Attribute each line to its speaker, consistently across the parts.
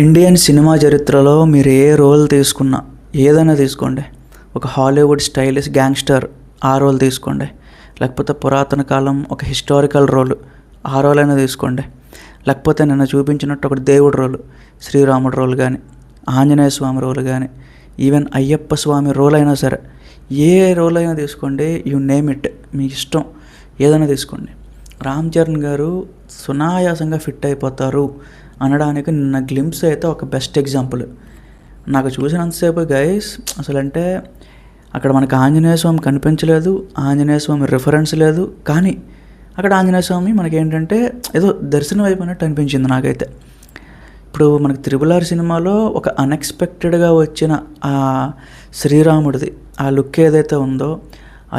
Speaker 1: Indian cinema చరిత్రలో మీరు ఏ role తీసుకున్నా, ఏదైనా తీసుకోండి, ఒక హాలీవుడ్ స్టైలిష్ గ్యాంగ్స్టర్ ఆ రోల్ తీసుకోండి, లేకపోతే పురాతన కాలం ఒక హిస్టారికల్ రోల్ ఆ రోల్ అయినా తీసుకోండి, లేకపోతే నిన్న చూపించినట్టు ఒక దేవుడి రోలు శ్రీరాముడు రోల్ కానీ, ఆంజనేయ స్వామి రోల్ కానీ, ఈవెన్ అయ్యప్ప స్వామి రోల్ అయినా సరే, ఏ రోల్ అయినా తీసుకోండి, యు నేమ్ ఇట్, మీ ఇష్టం ఏదైనా తీసుకోండి. రామ్ చరణ్ గారు సునాయాసంగా ఫిట్ అయిపోతారు అనడానికి నిన్న గ్లింప్స్ అయితే ఒక బెస్ట్ ఎగ్జాంపుల్. నాకు చూసినంతసేపు గైస్ అసలు అంటే అక్కడ మనకు ఆంజనేయ స్వామి కనిపించలేదు, ఆంజనేయ స్వామి రిఫరెన్స్ లేదు, కానీ అక్కడ ఆంజనేయ స్వామి మనకేంటంటే ఏదో దర్శనం అయిపోయినట్టు అనిపించింది నాకైతే. ఇప్పుడు మనకి RRR సినిమాలో ఒక అన్ఎక్స్పెక్టెడ్గా వచ్చిన ఆ శ్రీరాముడిది ఆ లుక్ ఏదైతే ఉందో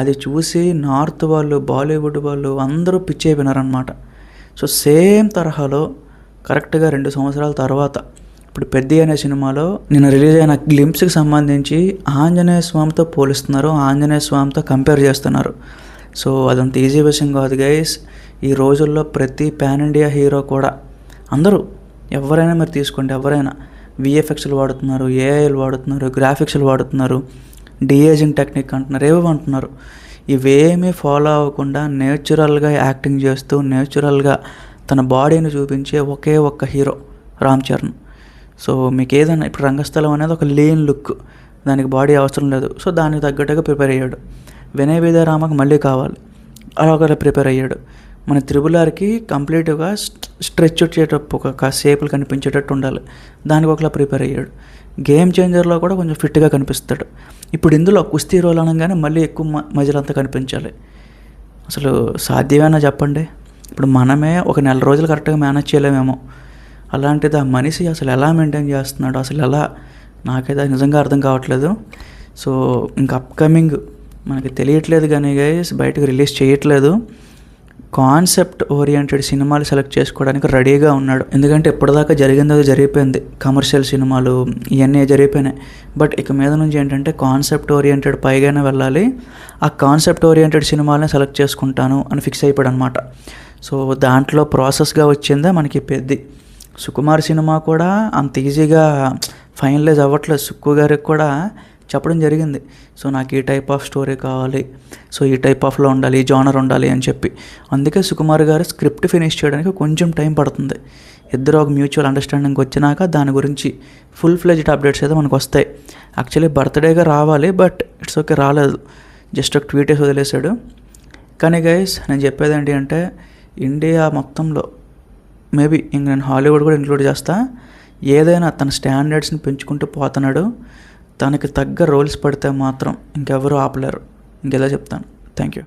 Speaker 1: అది చూసి నార్త్ వాళ్ళు, బాలీవుడ్ వాళ్ళు అందరూ పిచ్చి అయిపోయినారనమాట. సో సేమ్ తరహాలో కరెక్ట్గా 2 సంవత్సరాల తర్వాత ఇప్పుడు పెద్ది అనే సినిమాలో నిన్న రిలీజ్ అయిన గ్లింప్స్కి సంబంధించి ఆంజనేయ స్వామితో పోలిస్తున్నారు, ఆంజనేయ స్వామితో కంపేర్ చేస్తున్నారు. సో అదంత ఈజీ విషయం కాదు గైస్. ఈ రోజుల్లో ప్రతి పాన్ ఇండియా హీరో కూడా అందరూ ఎవరైనా మీరు తీసుకోండి, ఎవరైనా VFXలు వాడుతున్నారు, AIలు వాడుతున్నారు, గ్రాఫిక్స్లు వాడుతున్నారు, డీఏజింగ్ టెక్నిక్ అంటున్నారు, ఏవో అంటున్నారు. ఇవేమీ ఫాలో అవ్వకుండా నేచురల్గా యాక్టింగ్ చేస్తూ నేచురల్గా తన బాడీని చూపించే ఒకే ఒక్క హీరో రామ్ చరణ్. సో మీకు ఏదైనా ఇప్పుడు రంగస్థలం అనేది ఒక లీన్ లుక్, దానికి బాడీ అవసరం లేదు. సో దానికి తగ్గట్టుగా ప్రిపేర్ అయ్యాడు. వినయ విజయరామకు మళ్ళీ కావాలి, అలా ఒకలా ప్రిపేర్ అయ్యాడు. మన RRRకి కంప్లీట్గా స్ట్రెచ్ వచ్చేటప్పుడు ఒక షేపులు కనిపించేటట్టు ఉండాలి, దానికి ఒకలా ప్రిపేర్ అయ్యాడు. గేమ్ చేంజర్లో కూడా కొంచెం ఫిట్గా కనిపిస్తాడు. ఇప్పుడు ఇందులో కుస్తీ రోల్ అనగానే మళ్ళీ ఎక్కువ మజిలంతా కనిపించాలి. అసలు సాధ్యమేనా చెప్పండి? ఇప్పుడు మనమే ఒక నెల రోజులు కరెక్ట్గా మేనేజ్ చేయలేమేమో, అలాంటిది ఆ మనిషి అసలు ఎలా మెయింటైన్ చేస్తున్నాడు, అసలు ఎలా, నాకైతే నిజంగా అర్థం కావట్లేదు. సో ఇంకా అప్కమింగ్ మనకి తెలియట్లేదు కానీ గైస్ బయటకు రిలీజ్ చేయట్లేదు. కాన్సెప్ట్ ఓరియంటెడ్ సినిమాలు సెలెక్ట్ చేసుకోవడానికి రెడీగా ఉన్నాడు. ఎందుకంటే ఇప్పటిదాకా జరిగింది అది జరిగిపోయింది, కమర్షియల్ సినిమాలు ఇవన్నీ జరిగిపోయినాయి. బట్ ఇక మీద నుంచి ఏంటంటే కాన్సెప్ట్ ఓరియంటెడ్ పైగానే వెళ్ళాలి, ఆ కాన్సెప్ట్ ఓరియంటెడ్ సినిమాలనే సెలెక్ట్ చేసుకుంటాను అని ఫిక్స్ అయిపోయాడు అనమాట. సో దాంట్లో ప్రాసెస్గా వచ్చిందే మనకి పెద్ది. సుకుమార్ సినిమా కూడా అంత ఈజీగా ఫైనలైజ్ అవ్వట్లేదు. సుక్కు గారికి కూడా చెప్పడం జరిగింది, సో నాకు ఈ టైప్ ఆఫ్ స్టోరీ కావాలి, సో ఈ టైప్ ఆఫ్లో ఉండాలి, ఈ జానర్ ఉండాలి అని చెప్పి. అందుకే సుకుమార్ గారు స్క్రిప్ట్ ఫినిష్ చేయడానికి కొంచెం టైం పడుతుంది. ఇద్దరు ఒక మ్యూచువల్ అండర్స్టాండింగ్ వచ్చినాక దాని గురించి ఫుల్ ఫ్లెజ్డ్ అప్డేట్స్ అయితే మనకు వస్తాయి. యాక్చువల్లీ బర్త్డేగా రావాలి, బట్ ఇట్స్ ఓకే రాలేదు, జస్ట్ ఒక ట్వీట్ వేసి వదిలేశాడు. కానీ గైస్ నేను చెప్పేది ఏంటి అంటే ఇండియా మొత్తంలో మేబీ ఇంక నేను హాలీవుడ్ కూడా ఇంక్లూడ్ చేస్తా, ఏదైనా తన స్టాండర్డ్స్ని పెంచుకుంటూ పోతున్నాడు. తనకి తగ్గ రోల్స్ పడితే మాత్రం ఇంకెవరూ ఆపలేరు. ఇంకెలా చెప్తాను. Thank you.